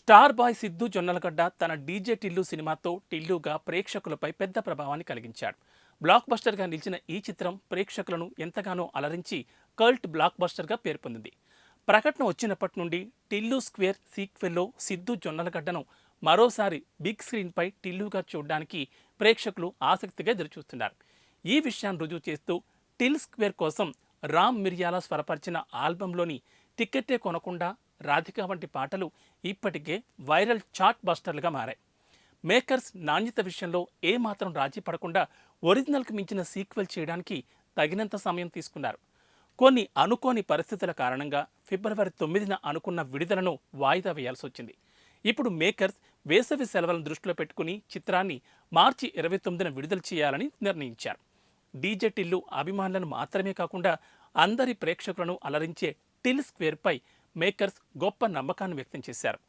Star boy Siddhu Jonnalagadda తన DJ Tillu సినిమాతో టిల్లుగా ప్రేక్షకులపై పెద్ద ప్రభావాన్ని కలిగించాడు. బ్లాక్ బస్టర్గా నిలిచిన ఈ చిత్రం ప్రేక్షకులను ఎంతగానో అలరించి కల్ట్ బ్లాక్ బస్టర్గా పేరు పొందింది. ప్రకటన వచ్చినప్పటి నుండి టిల్లు స్క్వేర్ సీక్వెల్లో సిద్ధు జొన్నలగడ్డను మరోసారి బిగ్ స్క్రీన్పై టిల్లుగా చూడడానికి ప్రేక్షకులు ఆసక్తిగా ఎదురుచూస్తున్నారు. ఈ విషయాన్ని రుజువు చేస్తూ టిల్ స్క్వేర్ కోసం రామ్ మిర్యాల స్వరపరిచిన ఆల్బంలోని టికెట్టే కొనకుండా రాధిక వంటి పాటలు ఇప్పటికే వైరల్ చాట్ బస్టర్లుగా మారాయి. మేకర్స్ నాణ్యత విషయంలో ఏమాత్రం రాజీ పడకుండా ఒరిజినల్కి మించిన సీక్వెల్ చేయడానికి తగినంత సమయం తీసుకున్నారు. కొన్ని అనుకోని పరిస్థితుల కారణంగా ఫిబ్రవరి 9న అనుకున్న విడుదలను వాయిదా వేయాల్సి వచ్చింది. ఇప్పుడు మేకర్స్ వేసవి సెలవులను దృష్టిలో పెట్టుకుని చిత్రాన్ని మార్చి 29న విడుదల చేయాలని నిర్ణయించారు. డీజే టిల్లు అభిమానులను మాత్రమే కాకుండా అందరి ప్రేక్షకులను అలరించే టిల్ స్క్వేర్పై మేకర్స్ గొప్ప నమ్మకాన్ని వ్యక్తం చేశారు.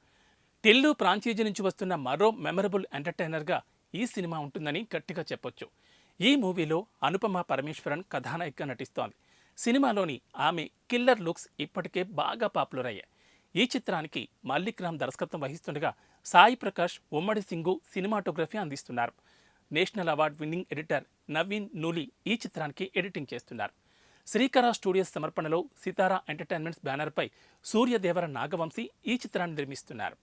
టిల్లు ఫ్రాంచైజీ నుంచి వస్తున్న మరో మెమరబుల్ ఎంటర్టైనర్గా ఈ సినిమా ఉంటుందని గట్టిగా చెప్పొచ్చు. ఈ మూవీలో అనుపమ పరమేశ్వరన్ కథానాయికగా నటిస్తోంది. సినిమాలోని ఆమె కిల్లర్ లుక్స్ ఇప్పటికే బాగా పాపులర్ అయ్యాయి. ఈ చిత్రానికి మల్లిక్ రామ్ దర్శకత్వం వహిస్తుండగా సాయి ప్రకాష్, ఉమ్మడి సింగు సినిమాటోగ్రఫీ అందిస్తున్నారు. National award winning editor Naveen Nooli ఈ చిత్రానికి ఎడిటింగ్ చేస్తున్నారు. శ్రీకర స్టూడియోస్ సమర్పణలో సితారా ఎంటర్టైన్మెంట్స్ బ్యానర్పై సూర్యదేవర నాగవంశీ ఈ చిత్రాన్ని నిర్మిస్తున్నారు.